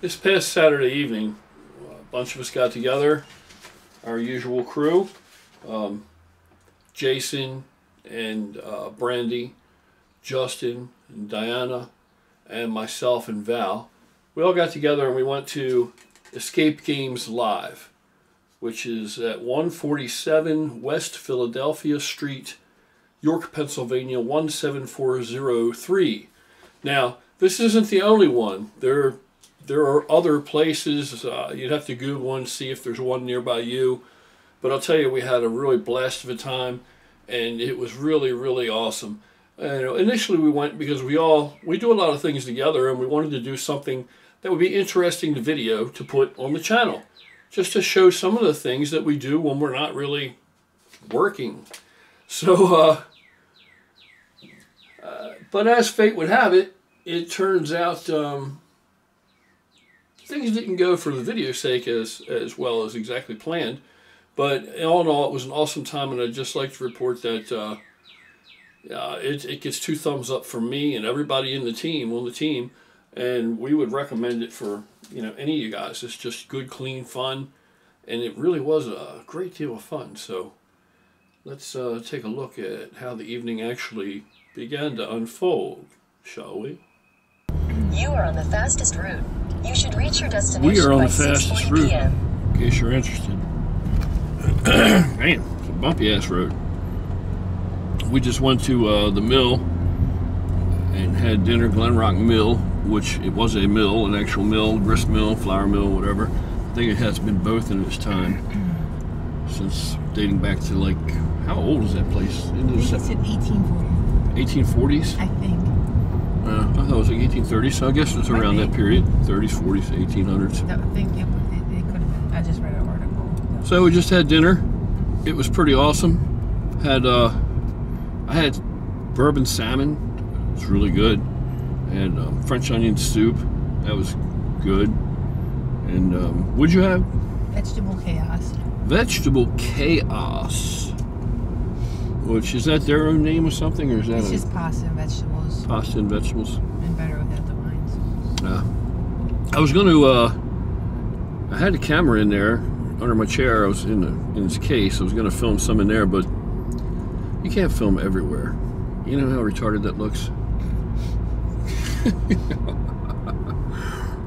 This past Saturday evening, a bunch of us got together, our usual crew, Jason and Brandy, Justin and Diana, and myself and Val. We all got together and we went to Escape Games Live, which is at 147 West Philadelphia Street, York, Pennsylvania 17403. Now, this isn't the only one. There are other places. You'd have to Google and see if there's one nearby you. But I'll tell you, we had a really blast of a time, and it was really, really awesome. Initially, we went because we do a lot of things together, and we wanted to do something that would be interesting to video to put on the channel, just to show some of the things that we do when we're not really working. So, but as fate would have it, it turns out things didn't go for the video's sake as well as exactly planned. But all in all, it was an awesome time, and I'd just like to report that it gets 2 thumbs up from me and everybody on the team, and we would recommend it for any of you guys. It's just good, clean fun, and it really was a great deal of fun. So let's take a look at how the evening actually began to unfold, shall we? You are on the fastest route. You should reach your destination We are on by the fastest route, in case you're interested. Man, it's a bumpy ass road. We just went to the mill and had dinner, Glen Rock Mill, which it was a mill, an actual mill, grist mill, flour mill, whatever. I think it has been both in its time, since dating back to, like, how old is that place? I think it's in 1840. 1840s? I think. I thought it was like 1830s, so I guess it was around that period, 30s, 40s, 1800s. I think it could have been. I just read an article. So we just had dinner. It was pretty awesome. I had bourbon salmon. It was really good. And French onion soup. That was good. And what'd you have? Vegetable chaos. Vegetable chaos. Which, is that their own name or something, or is that? It's just pasta and vegetables. Pasta and vegetables. And better without the wines. I was going to. I had a camera in there under my chair. I was in its case. I was going to film some in there, but you can't film everywhere. You know how retarded that looks?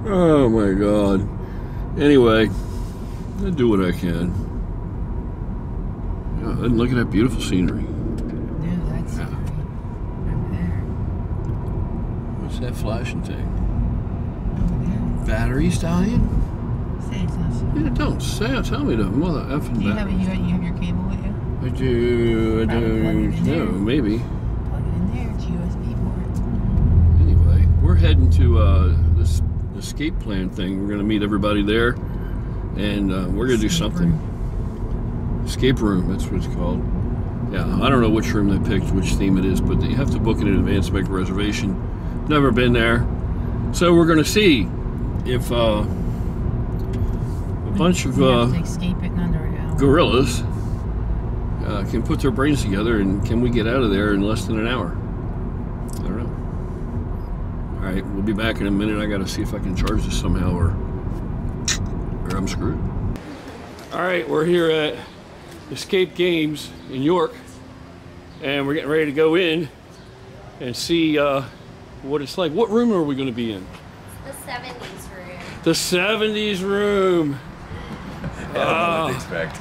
Oh my God. Anyway, I do what I can. And look at that beautiful scenery. Yeah, that's scenery. Over there. What's that flashing thing? Over there. Batteries dying? Say it's not so. Yeah, don't say it. Tell me the mother effing Do you have batteries. you have your cable with you? I do. No, maybe. Plug it in there. It's USB port. Anyway, we're heading to this escape plan thing. We're going to meet everybody there, and we're going to do something. Escape room, that's what it's called. Yeah, I don't know which room they picked, which theme it is, but you have to book it in advance, make a reservation. Never been there. So we're going to see if a bunch of gorillas can put their brains together, and can we get out of there in less than an hour? I don't know. All right, we'll be back in a minute. I got to see if I can charge this somehow, or I'm screwed. All right, we're here at Escape Games in York, and we're getting ready to go in and see what it's like. What room are we going to be in? The 70's room. The 70's room. What they expect.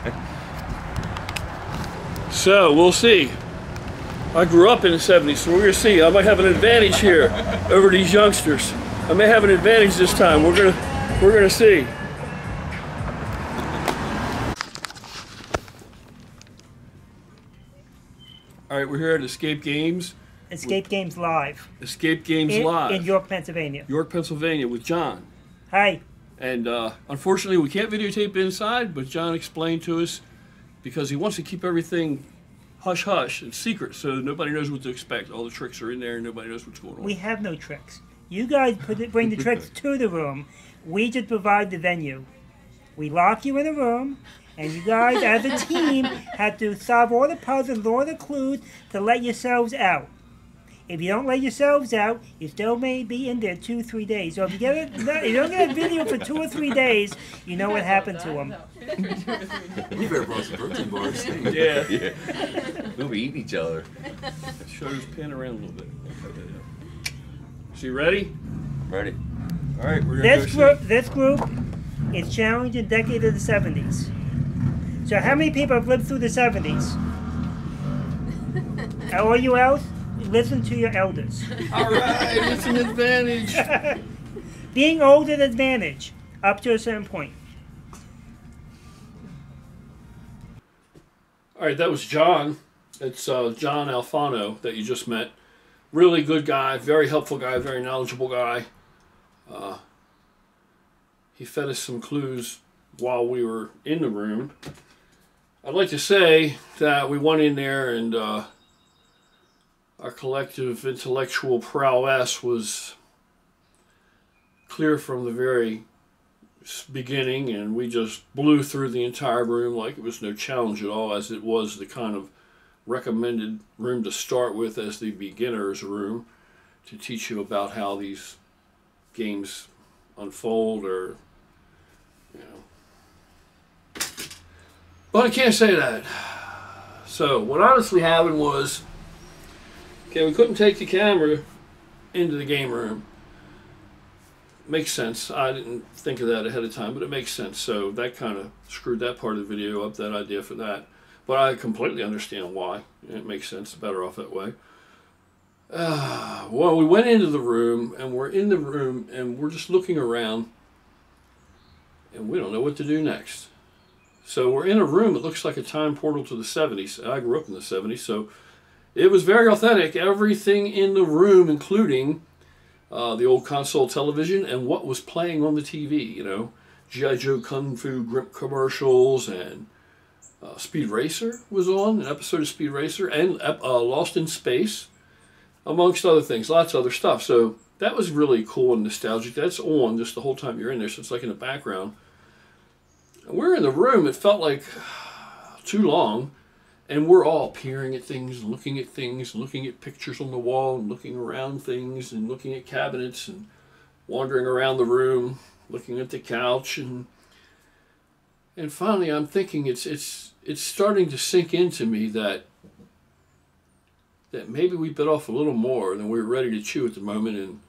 So we'll see. I grew up in the 70s, so we're going to see. I might have an advantage here over these youngsters. I may have an advantage this time. We're gonna see. All right, we're here at Escape Games. Escape Games Live. Escape Games Live. In York, Pennsylvania. York, Pennsylvania, with John. Hi. And unfortunately, we can't videotape inside, but John explained to us, because he wants to keep everything hush-hush and secret, so nobody knows what to expect. All the tricks are in there, and nobody knows what's going on. We have no tricks. You guys bring the tricks to the room. We just provide the venue. We lock you in a room, and you guys, as a team, have to solve all the puzzles, all the clues to let yourselves out. If you don't lay yourselves out, you still may be in there 2-3 days. So if you if you don't get a video for 2 or 3 days, you know what happened to them. You better brought some protein bars. Yeah. Yeah. We'll be eating each other. Shoulders pan around a little bit. So you ready? Ready. All right, we're gonna This group is challenged in decade of the 70s. So how many people have lived through the 70s? All you else, listen to your elders. All right, it's an advantage. Being old is an advantage up to a certain point. All right, that was John. It's John Alfano that you just met. Really good guy, very helpful guy, very knowledgeable guy. He fed us some clues while we were in the room. I'd like to say that we went in there and our collective intellectual prowess was clear from the very beginning, and we just blew through the entire room like it was no challenge at all, as it was the kind of recommended room to start with as the beginner's room to teach you about how these games unfold, or but I can't say that. So what honestly happened was, we couldn't take the camera into the game room. Makes sense. I didn't think of that ahead of time, but it makes sense. So that kind of screwed that part of the video up, that idea for that. But I completely understand why. It makes sense. Better off that way. Well, we went into the room, and we're in the room, and we're just looking around, and we don't know what to do next. So we're in a room. It looks like a time portal to the 70s. I grew up in the 70s, so it was very authentic. Everything in the room, including the old console television and what was playing on the TV. G.I. Joe Kung Fu Grip commercials, and Speed Racer was on, an episode of Speed Racer, and Lost in Space, amongst other things, lots of other stuff. So that was really cool and nostalgic. That's on just the whole time you're in there, so it's like in the background. And we're in the room, it felt like too long, and we're all peering at things, looking at pictures on the wall, and looking around things, and looking at cabinets, and wandering around the room, looking at the couch, and finally I'm thinking it's starting to sink into me that maybe we bit off a little more than we were ready to chew at the moment, and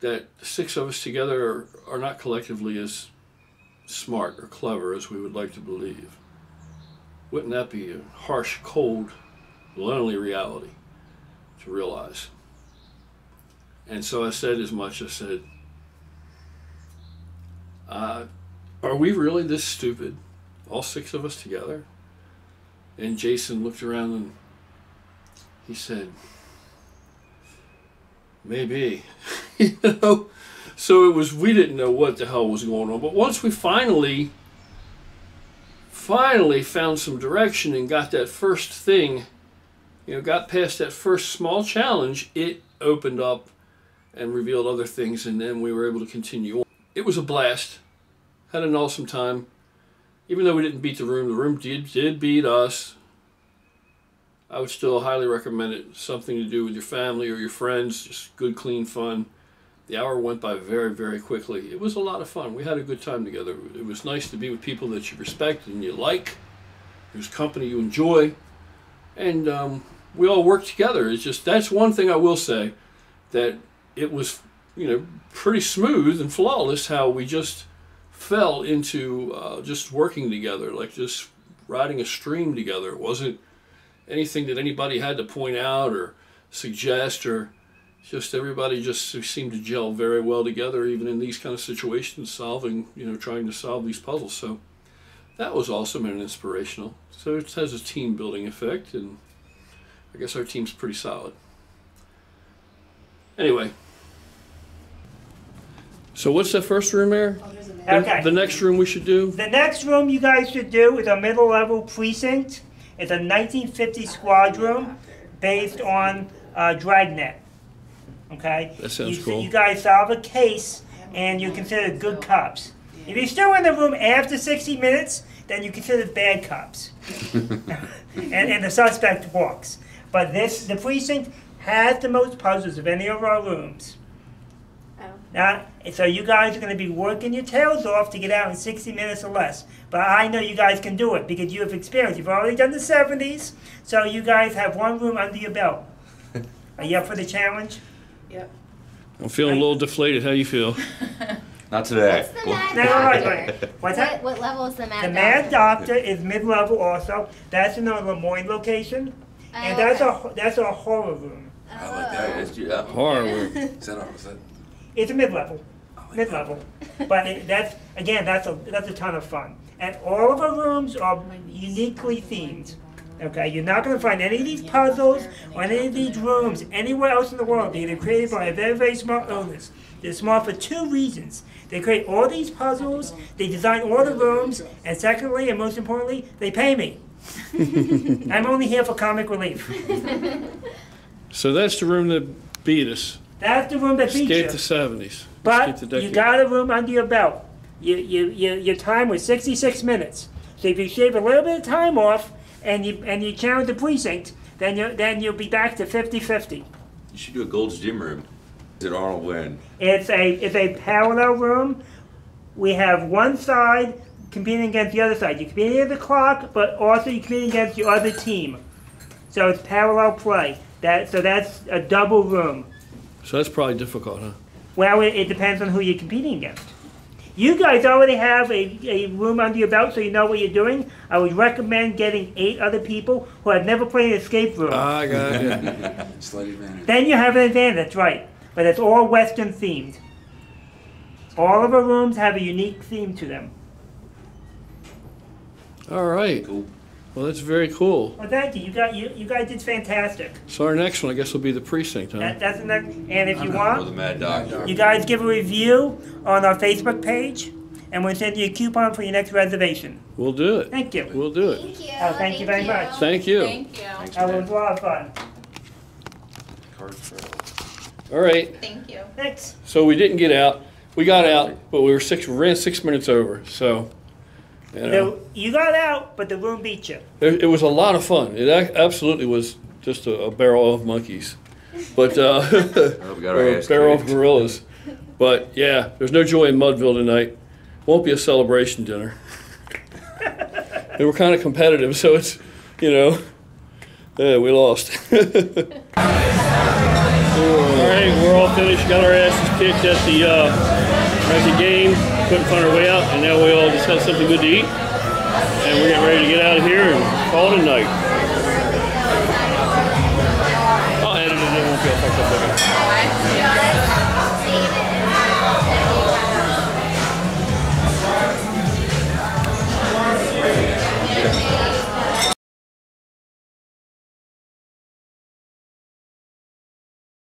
that the 6 of us together are not collectively as smart or clever as we would like to believe. Wouldn't that be a harsh, cold, lonely reality to realize? And so I said as much. I said, are we really this stupid, all 6 of us together? And Jason looked around and he said, maybe. So it was, we didn't know what the hell was going on. But once we finally found some direction and got that first thing, got past that first small challenge, it opened up and revealed other things, and then we were able to continue on. It was a blast. Had an awesome time. Even though we didn't beat the room did beat us. I would still highly recommend it. Something to do with your family or your friends. Just good, clean fun. The hour went by very, very quickly. It was a lot of fun. We had a good time together. It was nice to be with people that you respect and you like, whose company you enjoy, and we all worked together. It's just, that's one thing I will say, that it was, pretty smooth and flawless how we just fell into just working together, like just riding a stream together. It wasn't anything that anybody had to point out or suggest, or just everybody just seemed to gel very well together, even in these kind of situations, trying to solve these puzzles. So that was awesome and inspirational. So it has a team building effect, and I guess our team's pretty solid. Anyway, so what's that first room there? Okay. The next room we should do? The next room you guys should do is a middle level precinct. It's a 1950 squad room based on Dragnet. Okay? That sounds cool. You guys solve a case and you're considered good cops. If you're still in the room after 60 minutes, then you're considered bad cops. and the suspect walks. But the precinct has the most puzzles of any of our rooms. Oh. Now, so you guys are going to be working your tails off to get out in 60 minutes or less. But I know you guys can do it because you have experience. You've already done the 70s, so you guys have one room under your belt. Are you up for the challenge? Yep. I'm feeling a little deflated. How you feel? Not today. What's the Mad No, Doctor? wait. What's that? What level is the Mad The Doctor? Mad Doctor is mid-level also. That's in the Lemoyne location. And that's a horror room. I like that. It's you. Yeah. Horror. Is that It's a mid-level. Mid-level. But that's a ton of fun. And all of our rooms are uniquely themed. Okay, you're not going to find any of these puzzles or any of these rooms anywhere else in the world. They're created by very, very smart owners. They're smart for two reasons. They create all these puzzles, they design all the rooms, and secondly, and most importantly, they pay me. I'm only here for comic relief. So that's the room that beat us. That's the room that beat Escaped you. the 70s. But Escaped the you decade. got a room under your belt. Your time was 66 minutes. So if you shave a little bit of time off and you challenge the precinct, then you'll be back to 50-50. You should do a Gold's Gym room. Did Arnold win? It's a parallel room. We have one side competing against the other side. You're competing against the clock, but also you're competing against your other team. So it's parallel play. So that's a double room. So that's probably difficult, huh? Well, it depends on who you're competing against. You guys already have a room under your belt, so you know what you're doing. I would recommend getting 8 other people who have never played an escape room. I got it. Slight advantage. Then you have an advantage, that's right. But it's all Western themed. All of our rooms have a unique theme to them. All right. Cool. Well, that's very cool. Well, thank you. You guys did fantastic. So our next one, I guess, will be the precinct, huh? That's the next. And if you Or the want, Mad Doctor. you guys give a review on our Facebook page, and we'll send you a coupon for your next reservation. We'll do it. Thank you. We'll do it. Thank you. Oh, thank you very much. Thank you. Thank you. That was a lot of fun. All right. Thank you. Thanks. So we didn't get out. We got out, but we ran 6 minutes over. So, you know, So you got out, but the room beat you. it was a lot of fun. It absolutely was just a barrel of monkeys, but Oh, we got our or a ass barrel of kicked. gorillas. But yeah, there's no joy in Mudville tonight. Won't be a celebration dinner. And we're kind of competitive, so it's, you know, we lost. All right, we're all finished. Got our asses kicked at the game. Couldn't find our way out, and now we all just had something good to eat. And we're getting ready to get out of here and call it a night. I'll edit it. It won't be affected.